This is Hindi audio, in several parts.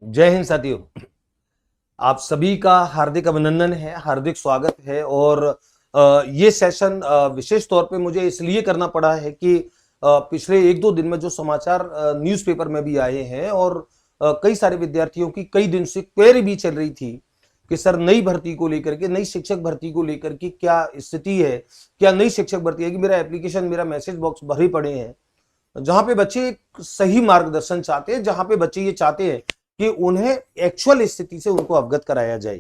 जय हिंद साथियों। आप सभी का हार्दिक अभिनंदन है, हार्दिक स्वागत है। और ये सेशन विशेष तौर पे मुझे इसलिए करना पड़ा है कि पिछले एक दो दिन में जो समाचार न्यूज़पेपर में भी आए हैं और कई सारे विद्यार्थियों की कई दिन से क्वेरी भी चल रही थी कि सर नई भर्ती को लेकर के, नई शिक्षक भर्ती को लेकर के क्या स्थिति है, क्या नई शिक्षक भर्ती है कि मेरा एप्लीकेशन, मेरा मैसेज बॉक्स भरे पड़े हैं। जहां पे बच्चे सही मार्गदर्शन चाहते हैं, जहां पे बच्चे ये चाहते हैं कि उन्हें एक्चुअल स्थिति से उनको अवगत कराया जाए।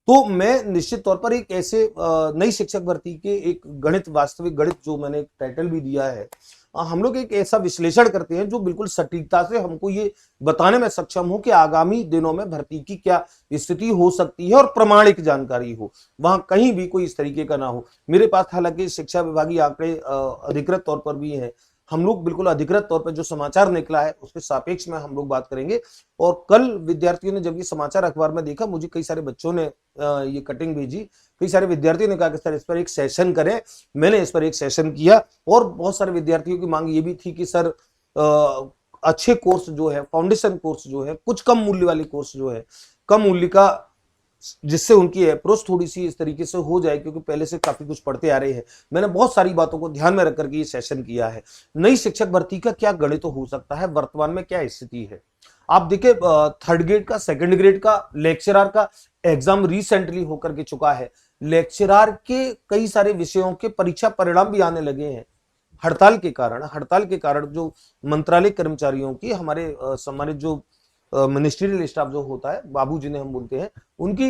तो मैं निश्चित तौर पर एक ऐसे नई शिक्षक भर्ती के एक गणित, वास्तविक गणित, जो मैंने एक टाइटल भी दिया है, हम लोग एक ऐसा विश्लेषण करते हैं जो बिल्कुल सटीकता से हमको ये बताने में सक्षम हो कि आगामी दिनों में भर्ती की क्या स्थिति हो सकती है और प्रमाणिक जानकारी हो, वहां कहीं भी कोई इस तरीके का ना हो। मेरे पास हालांकि शिक्षा विभागीय आंकड़े अधिकृत तौर पर भी हैं। हम लोग बिल्कुल अधिकृत तौर पर जो समाचार निकला है उसके सापेक्ष में हम लोग बात करेंगे। और कल विद्यार्थियों ने जब ये समाचार अखबार में देखा, मुझे कई सारे बच्चों ने ये कटिंग भेजी, कई सारे विद्यार्थियों ने कहा कि सर इस पर एक सेशन करें। मैंने इस पर एक सेशन किया और बहुत सारे विद्यार्थियों की मांग ये भी थी कि सर अच्छे कोर्स जो है, फाउंडेशन कोर्स जो है, कुछ कम मूल्य वाले कोर्स जो है, कम मूल्य का, जिससे उनकी अप्रोच थोड़ी सी इस तरीके से हो जाए, क्योंकि पहले से काफी कुछ पढ़ते आ रहे हैं। मैंने बहुत सारी बातों को ध्यान में रख करके ये सेशन किया है। नई शिक्षक भर्ती का क्या गणित हो सकता है, वर्तमान में क्या स्थिति है। आप देखिए, थर्ड ग्रेड का, सेकंड ग्रेड का, लेक्चरर का एग्जाम रिसेंटली होकर के चुका है। लेक्चरर के कई सारे विषयों के परीक्षा परिणाम भी आने लगे हैं। हड़ताल के कारण जो मंत्रालय कर्मचारियों की, हमारे सम्मानित जो मिनिस्ट्रियल स्टाफ जो होता है, बाबू जिन्हें हम बोलते हैं, उनकी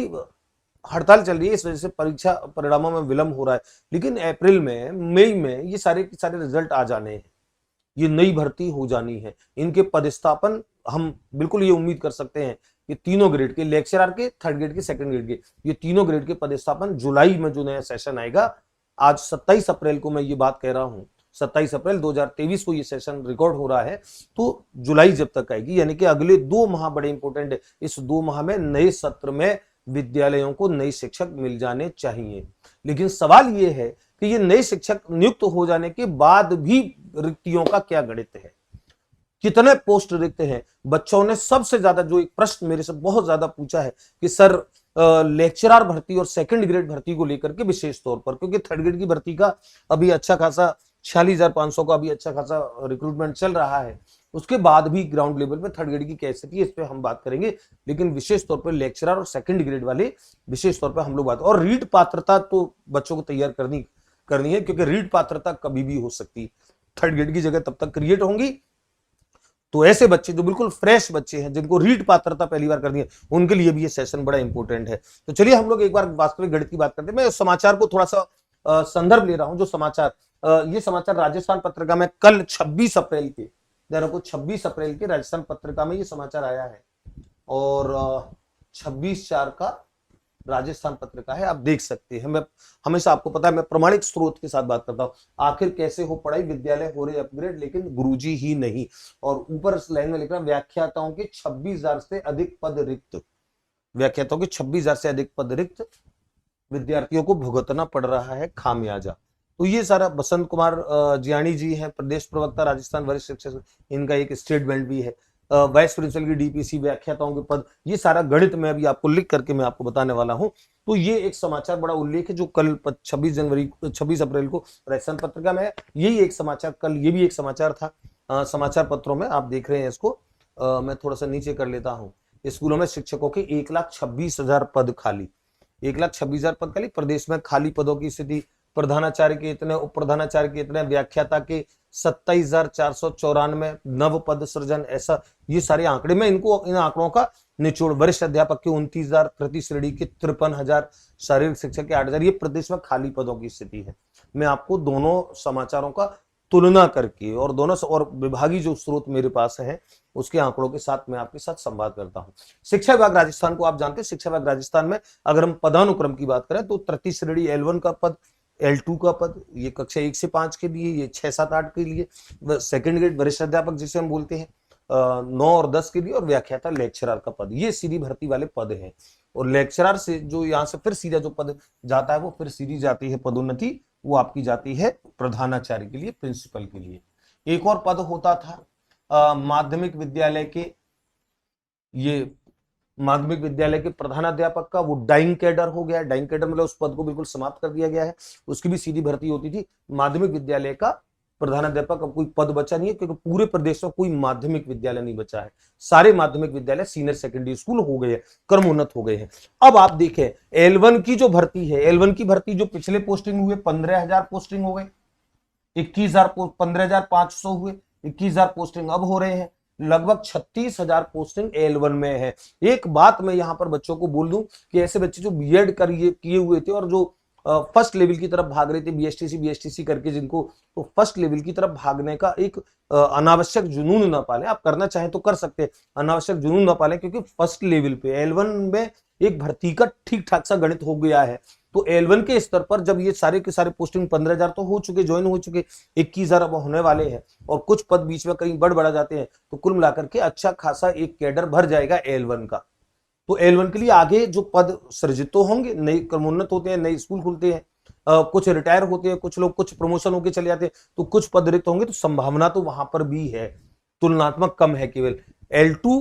हड़ताल चल रही है। इस वजह से परीक्षा परिणामों में विलंब हो रहा है। लेकिन अप्रैल में, मई में ये सारे के सारे रिजल्ट आ जाने हैं। ये नई भर्ती हो जानी है। इनके पदस्थापन हम बिल्कुल ये उम्मीद कर सकते हैं कि तीनों ग्रेड के, लेक्चरर के, थर्ड ग्रेड के, सेकंड ग्रेड के, ये तीनों ग्रेड के पदस्थापन जुलाई में जो नया सेशन आएगा, आज 27 अप्रैल को मैं ये बात कह रहा हूं, 27 अप्रैल 2023 को ये सेशन रिकॉर्ड हो रहा है। तो जुलाई जब तक आएगी, यानी कि अगले 2 माह बड़े इंपॉर्टेंट है। इस 2 माह में नए सत्र में विद्यालयों को नए शिक्षक मिल जाने चाहिए। लेकिन सवाल ये है कि ये नए शिक्षक नियुक्त हो जाने के बाद भी रिक्तियों का क्या गणित है, कितने पोस्ट रिक्त हैं। बच्चों ने सबसे ज्यादा जो एक प्रश्न मेरे से बहुत ज्यादा पूछा है कि सर लेक्चरर भर्ती और सेकंड ग्रेड भर्ती को लेकर के, विशेष तौर पर क्योंकि थर्ड ग्रेड की भर्ती का अभी अच्छा खासा 46,500 का अभी अच्छा खासा रिक्रूटमेंट चल रहा है। उसके बाद भी ग्राउंड लेवल पे थर्ड ग्रेड की कैसी है, इस पे हम बात करेंगे। लेकिन विशेष तौर पर लेक्चरर और सेकंड ग्रेड वाले विशेष तौर पर हम लोग बात, और रीट पात्रता तो बच्चों को तैयार करनी करनी है, क्योंकि रीट पात्रता कभी भी हो सकती है। थर्ड ग्रेड की जगह तब तक क्रिएट होंगी। तो ऐसे बच्चे जो बिल्कुल फ्रेश बच्चे हैं, जिनको रीट पात्रता पहली बार करनी है, उनके लिए भी ये सेशन बड़ा इंपॉर्टेंट है। तो चलिए हम लोग एक बार वास्तविक गणित की बात करते हैं। मैं उस समाचार को थोड़ा सा संदर्भ ले रहा हूं, जो समाचार, ये समाचार राजस्थान पत्रिका में कल 26 अप्रैल के, 26 अप्रैल के राजस्थान पत्रिका में ये समाचार आया है। और 26/4 का राजस्थान पत्रिका है, आप देख सकते हैं। मैं हमेशा, आपको पता है, मैं प्रमाणिक स्रोत के साथ बात करता हूं। आखिर कैसे हो पढ़ाई, विद्यालय हो रहे अपग्रेड, लेकिन गुरुजी ही नहीं। और ऊपर लाइन में लिख रहा, व्याख्याताओं के 26,000 से अधिक पद रिक्त, व्याख्याताओं के 26,000 से अधिक पद रिक्त, विद्यार्थियों को भुगतना पड़ रहा है खामियाजा। तो ये सारा बसंत कुमार जियाणी जी हैं, प्रदेश प्रवक्ता राजस्थान वरिष्ठ शिक्षक, इनका एक स्टेटमेंट भी है। वाइस प्रिंसिपल की डीपीसी, व्याख्याताओं के पद, ये सारा गणित में अभी आपको लिख करके मैं आपको बताने वाला हूं। तो ये एक समाचार बड़ा उल्लेख है जो कल 26 अप्रैल को राजस्थान पत्रिका में है। यही एक समाचार कल, ये भी एक समाचार था समाचार पत्रों में, आप देख रहे हैं इसको। मैं थोड़ा सा नीचे कर लेता हूँ। स्कूलों में शिक्षकों के 1,26,000 पद खाली, 1,26,000 पद खाली। प्रदेश में खाली पदों की स्थिति, प्रधानाचार्य के इतने, उप प्रधानाचार्य के इतने, व्याख्याता के 27,494 नव पद सृजन, ऐसा ये सारे आंकड़े में इनको, इन आंकड़ों का निचोड़। वरिष्ठ अध्यापक के 29,000, तृतीय श्रेणी के 53,000, शारीरिक शिक्षक के 8,000। ये प्रदेश में खाली पदों की स्थिति है। मैं आपको दोनों समाचारों का तुलना करके, और दोनों और विभागीय जो स्रोत मेरे पास है उसके आंकड़ों के साथ मैं आपके साथ संवाद करता हूं। शिक्षा विभाग राजस्थान को आप जानते हैं। शिक्षा विभाग राजस्थान में अगर हम पदानुक्रम की बात करें तो तृतीय श्रेणी L1 का पद, L2 का पद, ये कक्षा 1 से 5 के लिए, ये 6, 7, 8 के लिए, सेकंड ग्रेड वरिष्ठ अध्यापक जिसे हम बोलते हैं 9 और 10 के लिए, और व्याख्याता लेक्चरर का पद, ये सीधी भर्ती वाले पद हैं। और लेक्चरर से जो यहाँ से फिर सीधा जो पद जाता है, वो फिर सीधी जाती है पदोन्नति, वो आपकी जाती है प्रधानाचार्य के लिए, प्रिंसिपल के लिए। एक और पद होता था माध्यमिक विद्यालय के ये माध्यमिक विद्यालय के प्रधानाध्यापक का वो डाइंग कैडर हो गया। डाइंग कैडर मतलब उस पद को बिल्कुल समाप्त कर दिया गया है, उसकी भी सीधी भर्ती होती थी। माध्यमिक विद्यालय का प्रधानाध्यापक अब कोई पद बचा नहीं है, क्योंकि पूरे प्रदेश में कोई माध्यमिक विद्यालय नहीं बचा है। सारे माध्यमिक विद्यालय सीनियर सेकेंडरी स्कूल हो गए हैं, क्रमोन्नत हो गए हैं। अब आप देखें L1 की जो भर्ती है, L1 की भर्ती जो पिछले पोस्टिंग हुए 15,000 पोस्टिंग हो गए, 21,000 15,500 हुए, 21,000 पोस्टिंग अब हो रहे हैं, लगभग 36,000 पोस्टिंग L1 में है। एक बात मैं यहां पर बच्चों को बोल दूं कि ऐसे बच्चे जो बीएड किए हुए थे और जो फर्स्ट लेवल की तरफ भाग रहे थे, बीएसटीसी करके, जिनको तो फर्स्ट लेवल की तरफ भागने का एक अनावश्यक जुनून ना पालें। आप करना चाहें तो कर सकते हैं, अनावश्यक जुनून ना पालें, क्योंकि फर्स्ट लेवल पे L1 में एक भर्ती का ठीक ठाक सा गणित हो गया है। तो L1 के स्तर पर जब ये सारे के सारे पोस्टिंग 15,000 तो हो चुके, ज्वाइन हो चुके, 21,000 अब होने वाले हैं, और कुछ पद बीच में कहीं बढ़ा जाते हैं, तो कुल मिलाकर के अच्छा खासा एक कैडर भर जाएगा L1 का। तो L1 के लिए आगे जो पद सृजित तो होंगे, नए क्रमोन्नत होते हैं, नए स्कूल खुलते हैं, कुछ रिटायर होते हैं, कुछ लोग कुछ प्रमोशन होके चले जाते हैं, तो कुछ पद रिक्त होंगे, तो संभावना तो वहां पर भी है, तुलनात्मक कम है। केवल L2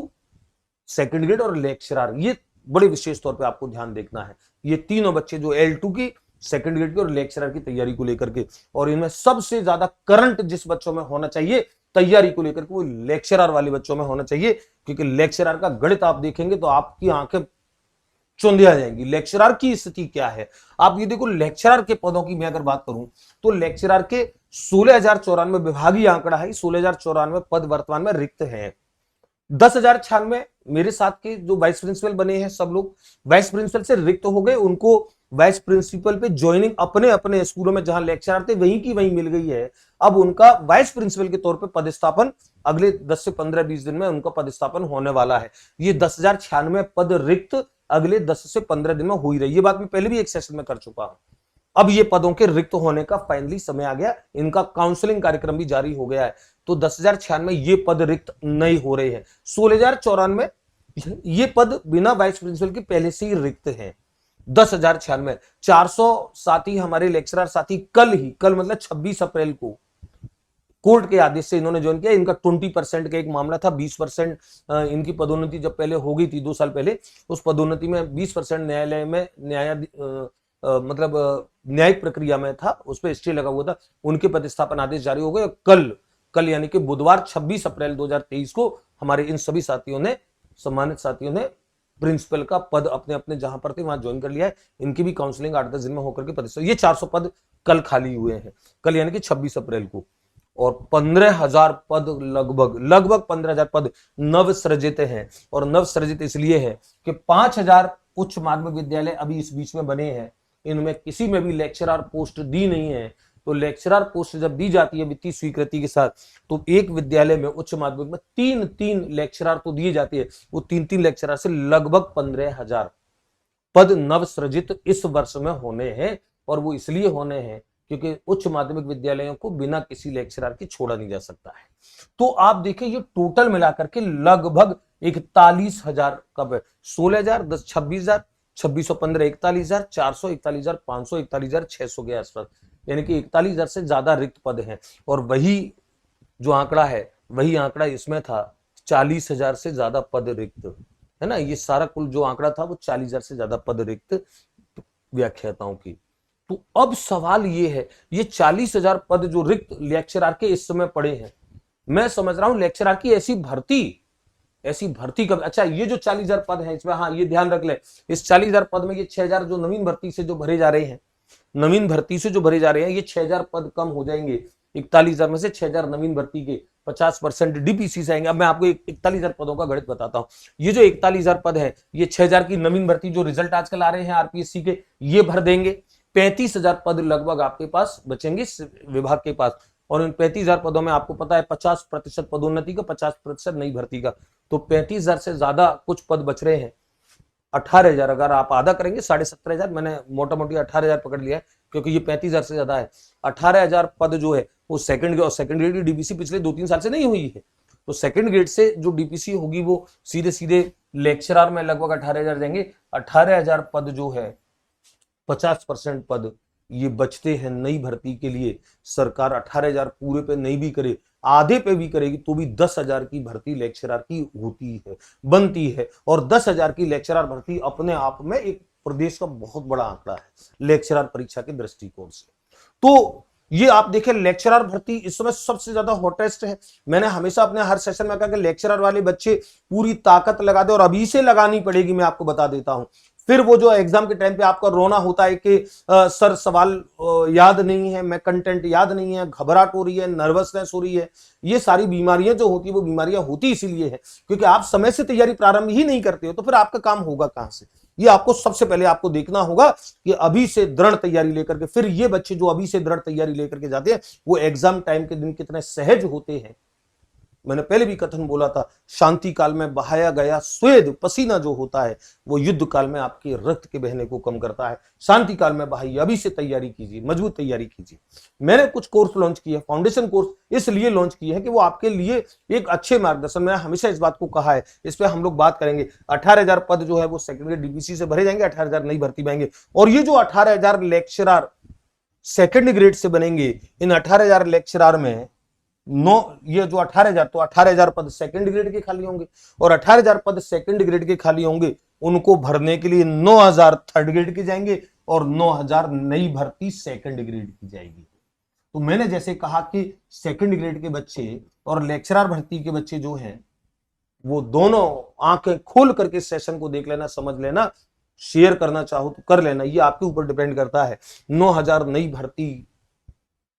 सेकंड ग्रेड और लेक्चरर, ये बड़े विशेष तौर पे आपको ध्यान देखना है। ये तीनों बच्चे जो L2 की, सेकंड ग्रेड की और लेक्चरर की तैयारी को लेकर के, और इनमें सबसे ज्यादा करंट जिस बच्चों में होना चाहिए तैयारी को लेकर के, वो लेक्चरर वाले बच्चों में होना चाहिए, क्योंकि लेक्चरर का गणित आप देखेंगे तो आपकी आंखें चौंधिया जाएंगी। लेक्चरर की स्थिति क्या है आप ये देखो। लेक्चरर के पदों की मैं अगर बात करूं तो लेक्चरर के 16,094 विभागीय आंकड़ा है, 16,094 पद वर्तमान में रिक्त हैं। 10,096 मेरे साथ के जो वाइस प्रिंसिपल बने हैं, सब लोग वाइस प्रिंसिपल से रिक्त हो गए, उनको वाइस प्रिंसिपल पे ज्वाइनिंग अपने अपने स्कूलों में जहां लेक्चरर थे वहीं की वहीं मिल गई है। अब उनका वाइस प्रिंसिपल के तौर पे पदस्थापन अगले 10 से 15-20 दिन में उनका पदस्थापन होने वाला है। ये 10,096 पद रिक्त अगले 10 से 15 दिन में हो ही रही है। ये बात मैं पहले भी एक सेशन में कर चुका हूं। अब ये पदों के रिक्त होने का फाइनली समय आ गया, इनका काउंसलिंग कार्यक्रम भी जारी हो गया है। तो 10,096 ये पद रिक्त नहीं हो रहे हैं। 16,094 ये पद बिना वाइस प्रिंसिपल के पहले से ही रिक्त हैं। 10,096 400 साथी हमारे लेक्चरर साथी कल मतलब 26 अप्रैल को कोर्ट के आदेश से इन्होंने ज्वाइन किया। इनका 20% का एक मामला था, 20% इनकी पदोन्नति जब पहले हो गई थी 2 साल पहले, उस पदोन्नति में 20% न्यायालय में न्यायिक प्रक्रिया में था, उस पर स्टे लगा हुआ था। उनके प्रतिस्थापन आदेश जारी हो गए। कल यानी कि बुधवार 26 अप्रैल 2023 को हमारे इन सभी साथियों ने, सम्मानित साथियों ने प्रिंसिपल का पद अपने अपने जहां पर थे वहां ज्वाइन कर लिया है। इनकी भी काउंसलिंग 8-10 दिन में होकर के प्रतिष्ठा, ये 400 पद कल खाली हुए हैं, कल यानी कि 26 अप्रैल को। और 15,000 पद लगभग 15,000 पद नव सृजित हैं। और नव सृजित इसलिए है कि 5,000 उच्च माध्यमिक विद्यालय अभी इस बीच में बने हैं, इनमें किसी में भी लेक्चरर पोस्ट दी नहीं है। तो लेक्चरर पोस्ट जब दी जाती है वित्तीय स्वीकृति के साथ, तो एक विद्यालय में उच्च माध्यमिक में 3-3 लेक्चरर तो दिए जाते हैं। वो 3-3 लेक्चरर से लगभग 15,000 पद नव सृजित इस वर्ष में होने हैं। और वो इसलिए होने हैं क्योंकि उच्च माध्यमिक विद्यालयों को बिना किसी लेक्चरर के छोड़ा नहीं जा सकता है। तो आप देखिए ये टोटल मिलाकर के लगभग 41,000 कब है, 16,000 10 26,000 2615 41,000 400 41,500 41,600 के आसपास, यानी कि 41,000 से ज्यादा रिक्त पद हैं। और वही जो आंकड़ा है वही आंकड़ा इसमें था, 40,000 से ज्यादा पद रिक्त है ना। ये सारा कुल जो आंकड़ा था वो 40,000 से ज्यादा पद रिक्त व्याख्याताओं की। तो अब सवाल ये है, ये 40,000 पद जो रिक्त लेक्चरर के इस समय पड़े हैं, मैं समझ रहा हूं लेक्चरर की ऐसी भर्ती कब, अच्छा ये जो 40,000 पद है इसमें, हाँ ये ध्यान रख ले, इस 40,000 पद में ये 6,000 जो नवीन भर्ती से जो भरे जा रहे हैं, नवीन भर्ती से जो भरे जा रहे हैं, ये 6,000 पद कम हो जाएंगे। 41,000 में से 6,000 नवीन भर्ती के 50% डीपीसी से आएंगे। अब मैं आपको 41,000 पदों का गणित बताता हूं। ये जो 41,000 पद है, ये 6,000 की नवीन भर्ती जो रिजल्ट आजकल आ रहे हैं आरपीएससी के, ये भर देंगे। 35,000 पद लगभग आपके पास बचेंगे विभाग के पास। और इन 35,000 पदों में आपको पता है 50% पदोन्नति का, 50% नई भर्ती का। तो 35,000 से ज्यादा कुछ पद बच रहे हैं। 18,000 अगर आप आधा करेंगे 17,500, मैंने मोटा मोटी 18,000 पकड़ लिया है क्योंकि ये 35,000 से ज्यादा है। 18,000 पद जो है वो सेकंड ग्रेड की डीपीसी पिछले 2-3 साल से नहीं हुई है। तो सेकंड ग्रेड से जो डीपीसी होगी वो सीधे सीधे लेक्चरर में लगभग 18,000 जाएंगे। 18,000 पद जो है 50% पद ये बचते हैं नई भर्ती के लिए। सरकार 18,000 पूरे पे नहीं भी करे, आधे पे भी करेगी तो भी 10,000 की भर्ती लेक्चरर की होती है, बनती है। और 10,000 की लेक्चरर भर्ती अपने आप में एक प्रदेश का बहुत बड़ा आंकड़ा है लेक्चरर परीक्षा के दृष्टिकोण से। तो ये आप देखें, लेक्चरर भर्ती इस समय सबसे ज्यादा हॉटेस्ट है। मैंने हमेशा अपने हर सेशन में कहा कि लेक्चरर वाले बच्चे पूरी ताकत लगा दे, और अभी से लगानी पड़ेगी, मैं आपको बता देता हूं। फिर वो जो एग्जाम के टाइम पे आपका रोना होता है कि सर सवाल याद नहीं है, मैं कंटेंट याद नहीं है, घबराहट हो रही है, नर्वसनेस हो रही है, ये सारी बीमारियां जो होती है वो बीमारियां होती इसीलिए है क्योंकि आप समय से तैयारी प्रारंभ ही नहीं करते हो, तो फिर आपका काम होगा कहां से। ये आपको सबसे पहले आपको देखना होगा कि अभी से दृढ़ तैयारी लेकर के, फिर ये बच्चे जो अभी से दृढ़ तैयारी लेकर के जाते हैं वो एग्जाम टाइम के दिन कितने सहज होते हैं। मैंने पहले भी कथन बोला था, शांति काल में बहाया गया स्वेद पसीना जो होता है वो युद्ध काल में आपके रक्त के बहने को कम करता है। शांति काल में बहाइए, अभी से तैयारी कीजिए, मजबूत तैयारी कीजिए। मैंने कुछ कोर्स लॉन्च किए, फाउंडेशन कोर्स इसलिए लॉन्च किए हैं कि वो आपके लिए एक अच्छे मार्गदर्शन। मैंने हमेशा इस बात को कहा है, इस पर हम लोग बात करेंगे। 18,000 पद जो है वो सेकेंडरी डीपीसी से भरे जाएंगे, 18,000 नई भर्ती पाएंगे। और ये जो 18,000 लेक्चरर सेकेंड ग्रेड से बनेंगे, इन 18,000 लेक्चरर में ये जो 18,000, तो 18,000 पद सेकंड ग्रेड के खाली होंगे, और 18,000 पद सेकंड ग्रेड के खाली होंगे, उनको भरने के लिए 9,000 थर्ड ग्रेड के जाएंगे और 9,000 नई भर्ती सेकंड ग्रेड की जाएगी। तो मैंने जैसे कहा कि सेकंड ग्रेड के बच्चे और लेक्चरर भर्ती के बच्चे जो हैं वो दोनों आंखें खोल करके सेशन को देख लेना, समझ लेना, शेयर करना चाहो तो कर लेना, ये आपके ऊपर डिपेंड करता है। 9,000 नई भर्ती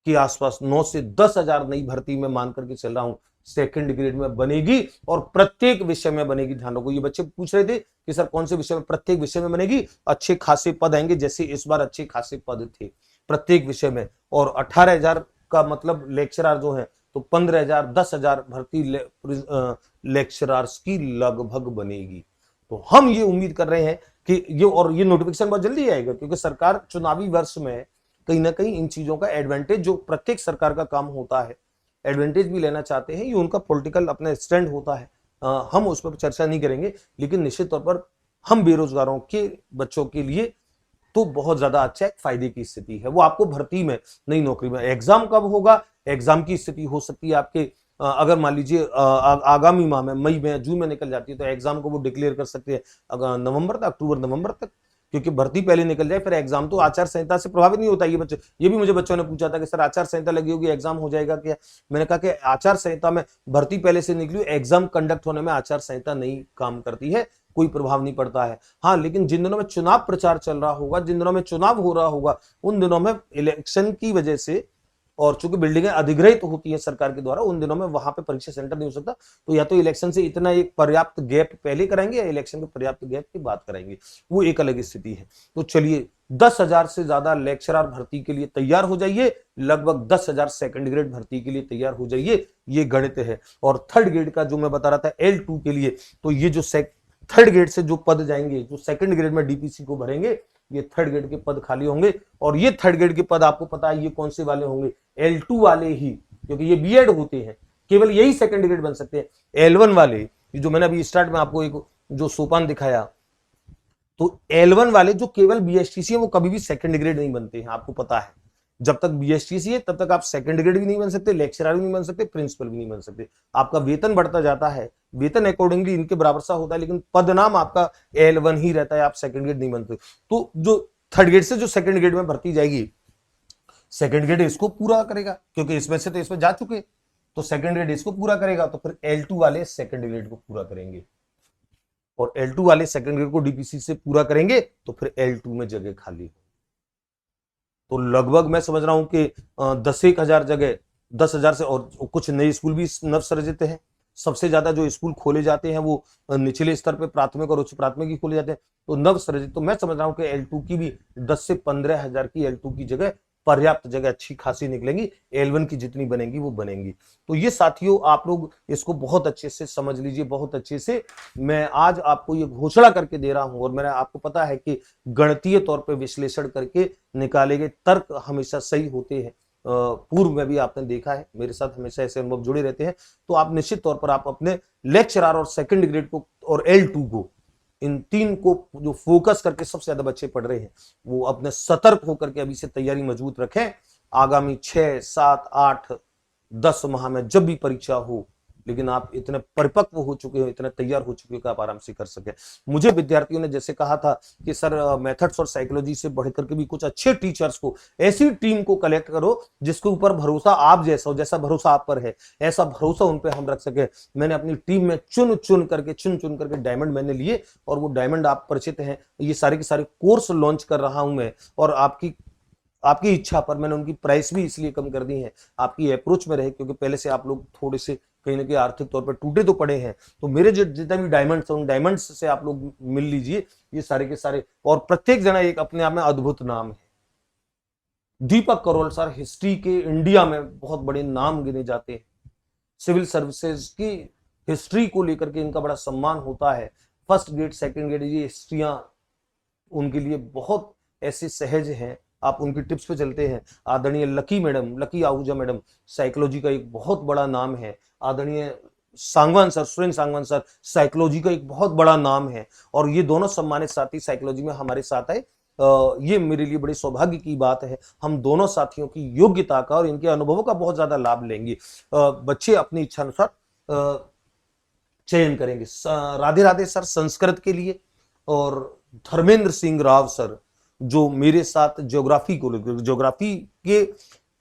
के आसपास, 9 से 10,000 नई भर्ती में मान करके चल रहा हूं सेकंड ग्रेड में बनेगी, और प्रत्येक विषय में बनेगी। ध्यान रखो, ये बच्चे पूछ रहे थे कि सर कौन से विषय में, प्रत्येक विषय में बनेगी। अच्छे खासे पद आएंगे, जैसे इस बार अच्छे खासे पद थे प्रत्येक विषय में। और 18,000 का मतलब लेक्चरर जो है, तो 15,000 10,000 भर्ती लेक्चरर्स की लगभग बनेगी। तो हम ये उम्मीद कर रहे हैं कि ये नोटिफिकेशन बहुत जल्दी आएगा, क्योंकि सरकार चुनावी वर्ष में कहीं ना कहीं इन चीजों का एडवांटेज, जो प्रत्येक सरकार का काम होता है, एडवांटेज भी लेना चाहते हैं। ये उनका पॉलिटिकल अपना स्टैंड होता है। हम उस पर चर्चा नहीं करेंगे, लेकिन निश्चित तौर पर हम बेरोजगारों के बच्चों के लिए तो बहुत ज्यादा अच्छा एक फायदे की स्थिति है। वो आपको भर्ती में, नई नौकरी में, एग्जाम कब होगा, एग्जाम की स्थिति हो सकती है आपके, अगर मान लीजिए आगामी माह में, मई में, जून में निकल जाती है, तो एग्जाम को वो डिक्लेयर कर सकते हैं अगर नवंबर तक, अक्टूबर नवंबर तक, क्योंकि भर्ती पहले निकल जाए फिर एग्जाम। तो आचार संहिता से प्रभावित नहीं होता ये बच्चे। ये भी मुझे बच्चों ने पूछा था कि सर आचार संहिता लगी होगी, एग्जाम हो जाएगा क्या। मैंने कहा कि आचार संहिता में, भर्ती पहले से निकली, एग्जाम कंडक्ट होने में आचार संहिता नहीं काम करती है, कोई प्रभाव नहीं पड़ता है। हाँ, लेकिन जिन दिनों में चुनाव प्रचार चल रहा होगा, जिन दिनों में चुनाव हो रहा होगा, उन दिनों में इलेक्शन की वजह से, और चूंकि बिल्डिंगें अधिग्रहित होती है सरकार के द्वारा, उन दिनों में वहां पे परीक्षा सेंटर नहीं हो सकता। तो या तो इलेक्शन से इतना एक पर्याप्त गैप पहले कराएंगे, या इलेक्शन के पर्याप्त गैप की बात कराएंगे, वो एक अलग स्थिति है। तो चलिए, 10,000 से ज्यादा लेक्चरर भर्ती के लिए तैयार हो जाइए, लगभग 10,000 सेकंड ग्रेड भर्ती के लिए तैयार हो जाइए, ये गणित है। और थर्ड ग्रेड का जो मैं बता रहा था L2 के लिए, तो ये जो थर्ड ग्रेड से जो पद जाएंगे, जो सेकंड ग्रेड में डीपीसी को भरेंगे, ये थर्ड ग्रेड के पद खाली होंगे। और ये थर्ड ग्रेड के पद आपको पता है ये कौन से वाले होंगे, L2 वाले ही, क्योंकि ये बीएड होते हैं, केवल यही सेकंड ग्रेड बन सकते हैं। L1 वाले, जो मैंने अभी स्टार्ट में आपको एक जो सोपान दिखाया, तो L1 वाले जो केवल बीएसटीसी है, वो कभी भी सेकंड ग्रेड नहीं बनते हैं, आपको पता है। जब तक बीएसटीसी है तब तक आप सेकंड ग्रेड भी नहीं बन सकते, लेक्चरर भी नहीं बन सकते, प्रिंसिपल भी नहीं बन सकते। आपका वेतन बढ़ता जाता है, वेतन अकॉर्डिंगली इनके बराबर सा होता है, लेकिन पद नाम आपका L1 ही रहता है, आप सेकंड ग्रेड नहीं बनते। तो जो थर्ड ग्रेड से जो सेकंड ग्रेड में भर्ती जाएगी, सेकंड ग्रेड इसको पूरा करेगा, क्योंकि इसमें से तो इसमें जा चुके, तो सेकंड ग्रेड इसको पूरा करेगा, तो फिर L2 वाले सेकंड ग्रेड को पूरा करेंगे, और L2 वाले सेकंड ग्रेड को डीपीसी से पूरा करेंगे, तो फिर L2 में जगह खाली। तो लगभग मैं समझ रहा हूं कि 10,000 जगह, 10,000 से, और कुछ नए स्कूल भी नवसृजित हैं। सबसे ज्यादा जो स्कूल खोले जाते हैं वो निचले स्तर पे प्राथमिक और उच्च प्राथमिक ही खोले जाते हैं, तो नवसृजित। तो मैं समझ रहा हूं कि L2 की भी 10 से 15,000 की L2 की जगह, पर्याप्त जगह अच्छी खासी निकलेंगी, L1 की जितनी बनेंगी वो बनेंगी। तो ये साथियों, आप लोग इसको बहुत अच्छे से समझ लीजिए, बहुत अच्छे से। मैं आज आपको ये घोषणा करके दे रहा हूं, और मैंने आपको पता है कि गणितीय तौर पे विश्लेषण करके निकाले गए तर्क हमेशा सही होते हैं। पूर्व में भी आपने देखा है, मेरे साथ हमेशा ऐसे अनुभव जुड़े रहते हैं। तो आप निश्चित तौर पर आप अपने लेक्चरर और सेकंड ग्रेड को और L2 को, इन 3 को जो फोकस करके सबसे ज्यादा बच्चे पढ़ रहे हैं, वो अपने सतर्क होकर के अभी से तैयारी मजबूत रखें। आगामी 6, 7, 8, 10 माह में जब भी परीक्षा हो, लेकिन आप इतने परिपक्व हो चुके हो, इतने तैयार हो चुके हो कि आप आराम से कर सके। मुझे विद्यार्थियों ने जैसे कहा था कि सर मेथड्स और साइकोलॉजी से बढ़ करके भी कुछ अच्छे टीचर्स को, ऐसी टीम को कलेक्ट करो जिसके ऊपर भरोसा आप जैसा हो, जैसा भरोसा आप पर है ऐसा भरोसा उन पर हम रख सके। मैंने अपनी टीम में चुन चुन करके डायमंड मैंने लिए, और वो डायमंड आप परिचित हैं। ये सारे के सारे कोर्स लॉन्च कर रहा हूं मैं, और आपकी इच्छा पर मैंने उनकी प्राइस भी इसलिए कम कर दी है, आपकी अप्रोच में रहे, क्योंकि पहले से आप लोग थोड़े से कहीं ना कहीं आर्थिक तौर पर टूटे तो पड़े हैं। तो मेरे जो जितने भी डायमंड्स हैं, उन डायमंड्स से आप लोग मिल लीजिए, ये सारे के सारे। और प्रत्येक जना एक अपने आप में अद्भुत नाम है। दीपक करोल सर हिस्ट्री के इंडिया में बहुत बड़े नाम गिने जाते हैं। सिविल सर्विसेज की हिस्ट्री को लेकर के इनका बड़ा सम्मान होता है। फर्स्ट ग्रेड, सेकंड ग्रेड, ये हिस्ट्रियां उनके लिए बहुत ऐसे सहज हैं। आप उनकी टिप्स पे चलते हैं। आदरणीय लकी आहूजा मैडम, साइकोलॉजी का एक बहुत बड़ा नाम है। आदरणीय Sangwan sir, Surendra Sangwan sir, psychology का एक बहुत बड़ा नाम है। और ये दोनों सम्मानित साथी साइकोलॉजी में हमारे साथ है। ये मेरे लिए बड़ी सौभाग्य की बात है। हम दोनों साथियों की योग्यता का और इनके अनुभवों का बहुत ज्यादा लाभ लेंगे। बच्चे अपनी इच्छा अनुसार चयन करेंगे। राधे राधे सर संस्कृत के लिए, और धर्मेंद्र सिंह राव सर जो मेरे साथ ज्योग्राफी के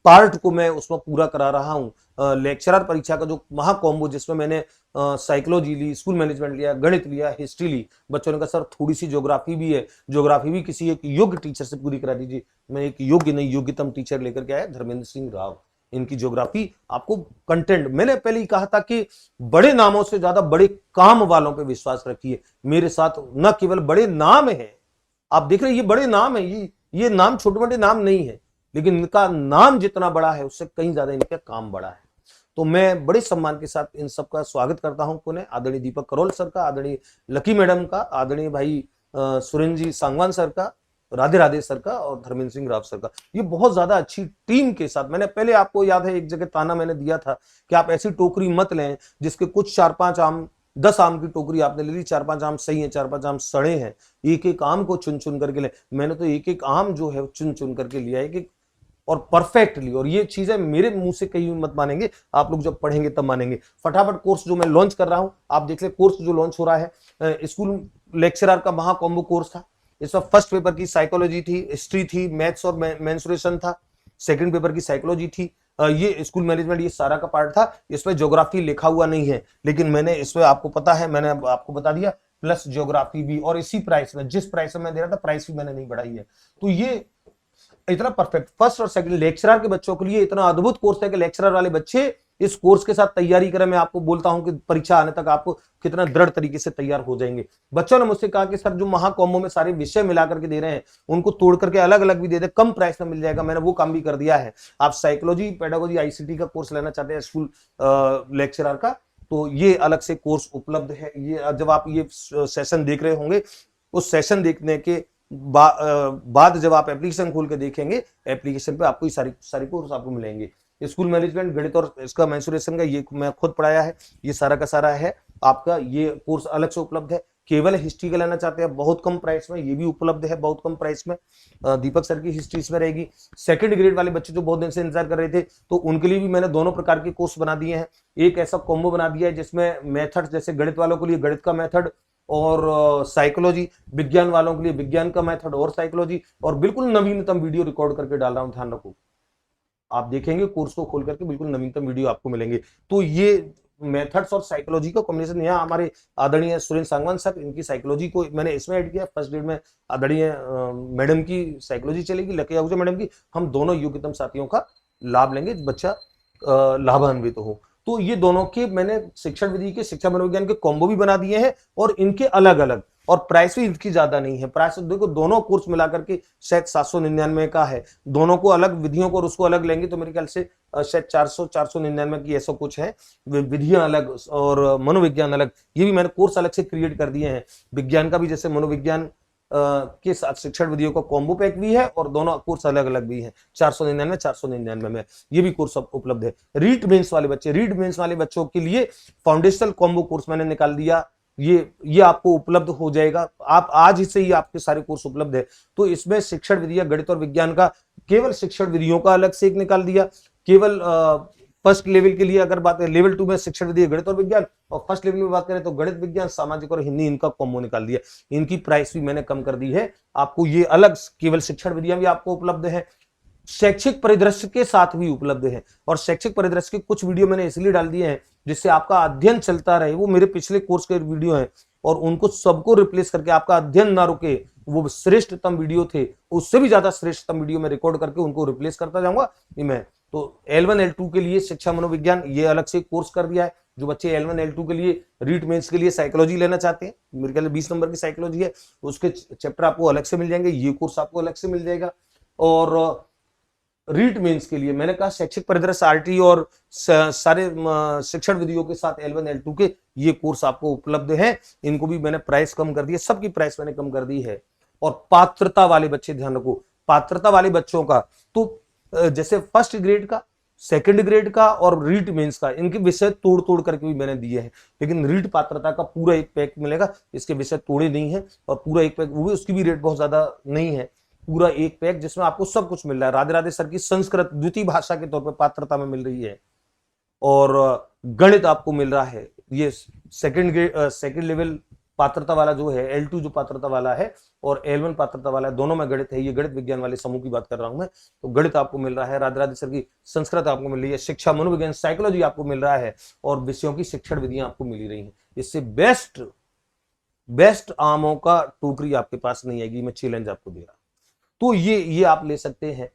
पार्ट को मैं उसमें पूरा करा रहा हूं। लेक्चरर परीक्षा का जो महाकॉम्बो, जिसमें मैंने साइकोलॉजी ली, स्कूल मैनेजमेंट लिया, गणित लिया, हिस्ट्री ली। बच्चों ने कहा सर थोड़ी सी ज्योग्राफी भी है, ज्योग्राफी भी किसी एक योग्य टीचर से पूरी करा दीजिए। मैं एक योग्य नहीं, योग्यतम टीचर लेकर के आया, धर्मेंद्र सिंह राव। इनकी ज्योग्राफी आपको कंटेंट, मैंने पहले ही कहा था कि बड़े नामों से ज्यादा बड़े काम वालों पे विश्वास रखिए। मेरे साथ न केवल बड़े नाम है, आप देख रहे हैं ये बड़े नाम है, ये नाम छोटे मोटे नाम नहीं है, लेकिन इनका नाम जितना बड़ा है उससे कहीं ज्यादा इनका काम बड़ा है। तो मैं बड़े सम्मान के साथ इन सबका स्वागत करता हूं पुनः। आदरणीय दीपक करोल सर का, आदरणीय लकी मैडम का, आदरणीय भाई सुरेंद्र जी सांगवान सर का, राधे राधे सर का, और धर्मेंद्र सिंह राव सर का। ये बहुत ज्यादा अच्छी टीम के साथ, मैंने पहले आपको याद है एक जगह ताना मैंने दिया था कि आप ऐसी टोकरी मत लें जिसके कुछ 4-5 आम, 10 आम की टोकरी आपने ले ली, 4-5 आम सही है, 4-5 आम सड़े हैं। एक एक आम को चुन चुन करके ले। मैंने तो एक एक आम जो है चुन चुन करके लिया है कि और परफेक्टली। और ये चीजें मेरे मुंह से कहीं मत मानेंगे, आप लोग जब पढ़ेंगे तब मानेंगे। फटाफट कोर्स जो मैं लॉन्च कर रहा हूं, आप देख ले कोर्स जो लॉन्च हो रहा है। स्कूल लेक्चरर का महा कॉम्बो कोर्स था। इसमें फर्स्ट पेपर की साइकोलॉजी थी, हिस्ट्री थी, मैथ्स और मेंसुरेशन था। सेकंड पेपर की साइकोलॉजी थी, ये स्कूल मैनेजमेंट, ये सारा का पार्ट था। इसमें ज्योग्राफी लिखा हुआ नहीं है, लेकिन मैंने इसमें आपको पता है, मैंने आपको बता दिया, प्लस ज्योग्राफी भी, और इसी प्राइस में, जिस प्राइस में मैं दे रहा था, प्राइस भी मैंने नहीं बढ़ाई है। तो ये इतना परफेक्ट फर्स्ट और सेकंड लेक्चरर के बच्चों के लिए इतना अद्भुत कोर्स है कि लेक्चरर वाले बच्चे इस कोर्स के साथ तैयारी करें। मैं आपको बोलता हूं कि परीक्षा आने तक आपको कितना दृढ़ तरीके से तैयार हो जाएंगे। बच्चों ने मुझसे कहा कि सर जो महाकॉम्बो में सारे विषय मिला करके दे रहे हैं, उनको तोड़ करके अलग अलग भी दे दे, कम प्राइस में मिल जाएगा। मैंने वो काम भी कर दिया है। आप साइकोलॉजी, पेडागोजी, आईसीटी का कोर्स लेना चाहते हैं स्कूल लेक्चरर का, तो ये अलग से कोर्स उपलब्ध है। ये जब आप ये सेशन देख रहे होंगे, उस सेशन देखने के बाद जब आप एप्लीकेशन खोल के देखेंगे, एप्लीकेशन पे आपको सारी कोर्स आपको मिलेंगे। स्कूल मैनेजमेंट, गणित और इसका मेंसुरेशन का ये मैं खुद पढ़ाया है, ये सारा का सारा है आपका। ये कोर्स अलग से उपलब्ध है। केवल हिस्ट्री का लेना चाहते हैं बहुत कम प्राइस में, ये भी उपलब्ध है बहुत कम प्राइस में। दीपक सर की हिस्ट्री इसमें रहेगी। सेकंड ग्रेड वाले बच्चे जो बहुत दिन से इंतजार कर रहे थे, तो उनके लिए भी मैंने दोनों प्रकार के कोर्स बना दिए हैं। एक ऐसा कॉम्बो बना दिया है जिसमें मेथड, जैसे गणित वालों के लिए गणित का मेथड, और साइकोलॉजी, विज्ञान वालों के लिए विज्ञान का मेथड और साइकोलॉजी, और बिल्कुल नवीनतम वीडियो रिकॉर्ड करके डाल रहा हूं, ध्यान रखो। आप देखेंगे कोर्स को खोल करके बिल्कुल नवीनतम वीडियो आपको मिलेंगे। तो ये मेथड्स और साइकोलॉजी का कॉम्बिनेशन, यहाँ हमारे आदरणीय सुरेंद्र सांगवान सर, इनकी साइकोलॉजी को मैंने इसमें ऐड किया। फर्स्ट ग्रेड में आदरणीय मैडम की साइकोलॉजी चलेगी, लकी आहूजा मैडम की। हम दोनों योग्यतम साथियों का लाभ लेंगे, बच्चा लाभान्वित हो। तो ये दोनों के मैंने शिक्षण विधि के, शिक्षा मनोविज्ञान के कॉम्बो भी बना दिए हैं, और इनके अलग अलग, और प्राइस भी इनकी ज्यादा नहीं है। प्राइस देखो, दोनों कोर्स मिलाकर के शायद 799 का है। दोनों को अलग विधियों को और उसको अलग लेंगे तो मेरे ख्याल से शायद 499 की ऐसा कुछ है। विधियां अलग और मनोविज्ञान अलग, ये भी मैंने कोर्स अलग से क्रिएट कर दिए हैं। विज्ञान का भी, जैसे मनोविज्ञान के साथ शिक्षण विधियों का कॉम्बो पैक भी है, और दोनों कोर्स अलग अलग भी है। 499 में ये भी कोर्स उपलब्ध है। रीड मेंस वाले बच्चे, रीड मेंस वाले बच्चों के लिए फाउंडेशनल कॉम्बो कोर्स मैंने निकाल दिया। ये आपको उपलब्ध हो जाएगा। आप आज से ही आपके सारे कोर्स उपलब्ध है। तो इसमें शिक्षण विधियां, गणित और विज्ञान का केवल शिक्षण विधियों का अलग से एक निकाल दिया। केवल फर्स्ट लेवल के लिए अगर बात करें, लेवल 2 में शिक्षण विधि गणित और विज्ञान, और फर्स्ट लेवल में बात करें तो गणित, विज्ञान, सामाजिक और हिंदी, इनका कॉम्बो निकाल दिया। इनकी प्राइस भी मैंने कम कर दी है। आपको ये अलग केवल शिक्षण विधियां भी आपको उपलब्ध है, शैक्षिक परिदृश्य के साथ भी उपलब्ध है। और शैक्षिक परिदृश्य के कुछ वीडियो मैंने इसलिए डाल दिए हैं जिससे आपका अध्ययन चलता रहे। वो मेरे पिछले कोर्स के वीडियो हैं और उनको सबको रिप्लेस करके आपका अध्ययन ना रुके, वो श्रेष्ठतम वीडियो थे, उससे भी ज्यादा श्रेष्ठतम वीडियो में रिकॉर्ड करके उनको रिप्लेस करता जाऊंगा मैं। तो L1 L2 के लिए शिक्षा मनोविज्ञान ये अलग से कोर्स कर दिया है। जो बच्चे L1 L2 के लिए रीट मेंस के लिए साइकोलॉजी लेना चाहते हैं, मेरे ख्याल 20 नंबर की साइकोलॉजी है, उसके चैप्टर आपको अलग से मिल जाएंगे, ये कोर्स आपको अलग से मिल जाएगा। और रीट मेंस के लिए मैंने कहा शैक्षिक परिदृश्य आरटी और सारे शिक्षण विधियों के साथ L1 L2 के ये कोर्स आपको उपलब्ध है। इनको भी मैंने प्राइस कम कर दी है, सबकी प्राइस मैंने कम कर दी है। और पात्रता वाले बच्चे ध्यान रखो, पात्रता वाले बच्चों का तो जैसे फर्स्ट ग्रेड का, सेकंड ग्रेड का और रीट मेंस का, इनके विषय तोड़ तोड़ करके भी मैंने दिए हैं। लेकिन रीट पात्रता का पूरा एक पैक मिलेगा, इसके विषय तोड़े नहीं है। और पूरा एक पैक, वो भी उसकी भी रेट बहुत ज्यादा नहीं है, पूरा एक पैक जिसमें आपको सब कुछ मिल रहा है। राधे राधे सर की संस्कृत द्वितीय भाषा के तौर पर पात्रता में मिल रही है, और गणित आपको मिल रहा है। ये सेकंड लेवल पात्रता वाला जो है, L2 जो पात्रता वाला है और L1 पात्रता वाला है, दोनों में गणित है। ये गणित विज्ञान वाले समूह की बात कर रहा हूं मैं। तो गणित आपको मिल रहा है, राधे राधे सर की संस्कृत आपको मिल रही है, शिक्षा मनोविज्ञान साइकोलॉजी आपको मिल रहा है, और विषयों की शिक्षण विधियां आपको मिल रही है। इससे बेस्ट आमों का टोकरी आपके पास नहीं आएगी, मैं चैलेंज आपको दे रहा हूं। तो ये आप ले सकते हैं।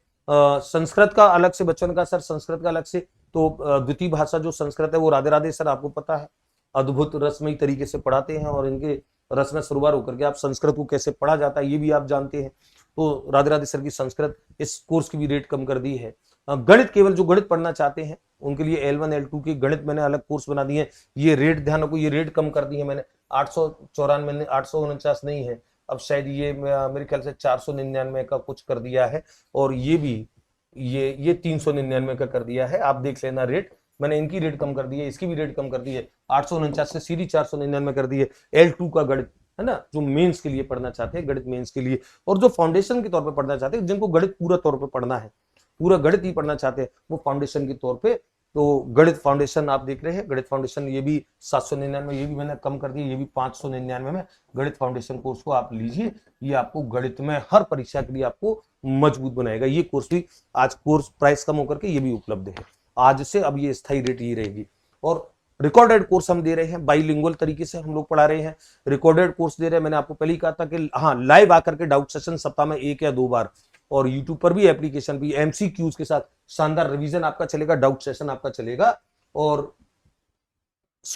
संस्कृत का अलग से बच्चों ने कहा सर संस्कृत का अलग से, तो द्वितीय भाषा जो संस्कृत है वो राधे राधे सर आपको पता है अद्भुत रसमयी तरीके से पढ़ाते हैं, और इनके रस में सरोवर होकर के आप संस्कृत को कैसे पढ़ा जाता है ये भी आप जानते हैं। तो राधे राधे सर की संस्कृत इस कोर्स की भी रेट कम कर दी है। गणित, केवल जो गणित पढ़ना चाहते हैं उनके लिए L1 L2 की गणित मैंने अलग कोर्स बना दिए हैं। ये रेट ध्यान रखो, ये रेट कम कर दी है मैंने, 894 849 नहीं है, अब शायद ये मेरे ख्याल से 499 का कुछ कर दिया है। और ये भी ये 399 का कर दिया है, आप देख लेना रेट। मैंने इनकी रेट कम कर दी है, इसकी भी रेट कम कर दी है, 849 से सीधी 499 कर दी है। L2 का गणित है ना, जो मेंस के लिए पढ़ना चाहते हैं, गणित मेंस के लिए, और जो फाउंडेशन के तौर पे पढ़ना चाहते हैं, जिनको गणित पूरा तौर पे पढ़ना है, पूरा गणित ही पढ़ना चाहते हैं, वो फाउंडेशन के तौर पे, तो गणित फाउंडेशन आप देख रहे हैं। गणित फाउंडेशन ये भी 799, ये भी मैंने कम कर दिया, ये भी 599 में। गणित फाउंडेशन कोर्स को आप लीजिए, ये आपको गणित में हर परीक्षा के लिए आपको मजबूत बनाएगा। ये कोर्स भी आज कोर्स प्राइस कम होकर के ये भी उपलब्ध है आज से, अब ये स्थायी रेट ये रहेगी। और रिकॉर्डेड कोर्स हम दे रहे हैं, बाइलिंगुअल तरीके से हम लोग पढ़ा रहे हैं, रिकॉर्डेड कोर्स दे रहे हैं। मैंने आपको पहले ही कहा था कि हाँ, लाइव आकर के डाउट सेशन सप्ताह में 1 या 2 बार, और यूट्यूब पर भी एप्लीकेशन भी MCQs के साथ शानदार रिवीजन आपका चलेगा, डाउट सेशन आपका चलेगा, और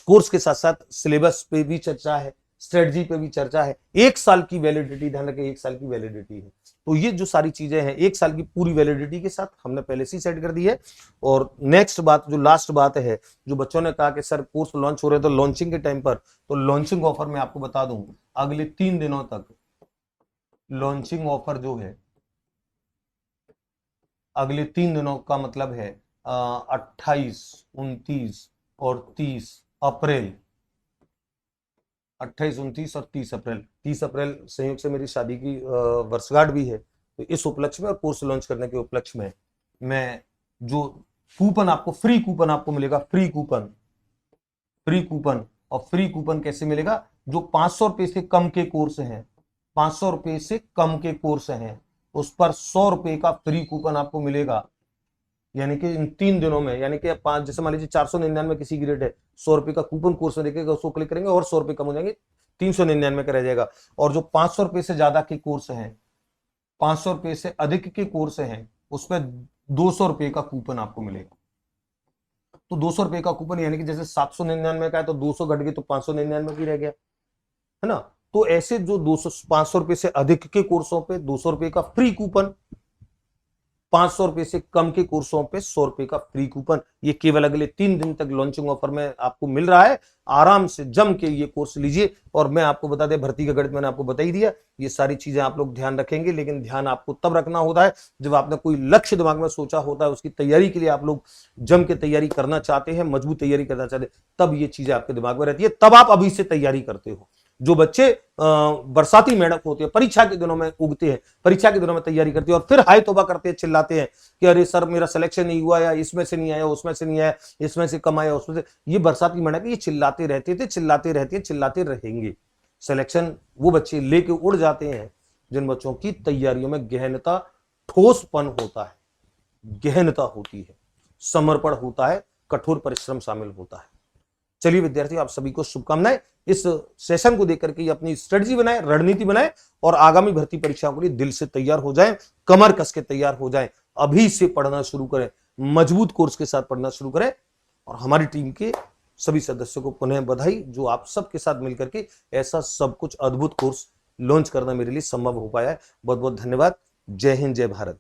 कोर्स के साथ साथ सिलेबस पे भी चर्चा है, स्ट्रेटजी पे भी चर्चा है। 1 साल की वैलिडिटी, ध्यान रखें 1 साल की वैलिडिटी है। तो ये जो सारी चीजें हैं 1 साल की पूरी वैलिडिटी के साथ हमने पहले से सेट कर दी है। और नेक्स्ट बात, जो लास्ट बात है, जो बच्चों ने कहा कि सर कोर्स लॉन्च हो रहे हैं, तो लॉन्चिंग के टाइम पर, तो लॉन्चिंग ऑफर में आपको बता दूं, अगले 3 दिनों तक लॉन्चिंग ऑफर जो है, अगले 3 दिनों का मतलब है 28, 29 और 30 अप्रैल, 28, 29 और 30 अप्रैल। 30 अप्रैल संयोग से मेरी शादी की वर्षगांठ भी है, तो इस उपलक्ष्य में और कोर्स लॉन्च करने के उपलक्ष्य में मैं जो कूपन आपको, फ्री कूपन आपको मिलेगा, फ्री कूपन, और फ्री कूपन कैसे मिलेगा? जो 500 रुपए से कम के कोर्स हैं, 500 रुपए से कम के कोर्स हैं, उस पर 100 रुपए का फ्री कूपन आपको मिलेगा। यानी कि इन 3 दिनों में, यानी कि 5, जैसे मान लीजिए 499 किसी की रेट है, 100 रुपए का कूपन कोर्स में देखेगा, उसको क्लिक करेंगे और 100 रुपए कम हो जाएंगे, 399 का रह जाएगा। और जो 500 रुपए से ज्यादा के कोर्स हैं, 500 रुपए से अधिक के कोर्स हैं, उस पर 200 रुपए का कूपन आपको मिलेगा। तो 200 रुपए का कूपन, यानी कि जैसे 799 का है तो 200 घट गए तो 599 की रह गया, है ना। तो ऐसे जो 500 रुपए से अधिक के कोर्सों पे 200 रुपए का फ्री कूपन, 500 रुपए से कम के कोर्सों पे 100 रुपए का फ्री कूपन, ये केवल अगले 3 दिन तक लॉन्चिंग ऑफर में आपको मिल रहा है। आराम से जम के ये कोर्स लीजिए। और मैं आपको बता दें, भर्ती का गणित मैंने आपको बता ही दिया, ये सारी चीजें आप लोग ध्यान रखेंगे, लेकिन ध्यान आपको तब रखना होता है जब आपने कोई लक्ष्य दिमाग में सोचा होता है, उसकी तैयारी के लिए आप लोग जम के तैयारी करना चाहते हैं, मजबूत तैयारी करना चाहते हैं, तब ये चीजें आपके दिमाग में रहती है, तब आप अभी से तैयारी करते हो। जो बच्चे बरसाती मेंढक होते हैं, परीक्षा के दिनों में उगते हैं, परीक्षा के दिनों में तैयारी करते हैं और फिर हाय तौबा करते हैं, चिल्लाते हैं कि अरे सर मेरा सिलेक्शन नहीं हुआ, या इसमें से नहीं आया, उसमें से नहीं आया, इसमें से कम आया, उसमें से, ये बरसाती मेंढक, ये चिल्लाते रहते थे, चिल्लाते रहते हैं, चिल्लाते रहेंगे। सिलेक्शन वो बच्चे लेके उड़ जाते हैं जिन बच्चों की तैयारियों में गहनता, ठोसपन होता है, गहनता होती है, समर्पण होता है, कठोर परिश्रम शामिल होता है। चलिए विद्यार्थियों, आप सभी को शुभकामनाएं। इस सेशन को देख करके अपनी स्ट्रेटजी बनाएं, रणनीति बनाएं और आगामी भर्ती परीक्षाओं के लिए दिल से तैयार हो जाएं, कमर कस के तैयार हो जाएं। अभी से पढ़ना शुरू करें, मजबूत कोर्स के साथ पढ़ना शुरू करें। और हमारी टीम के सभी सदस्यों को पुनः बधाई, जो आप सबके साथ मिलकर के ऐसा सब कुछ अद्भुत कोर्स लॉन्च करना मेरे लिए संभव हो पाया है। बहुत बहुत धन्यवाद। जय हिंद, जय भारत।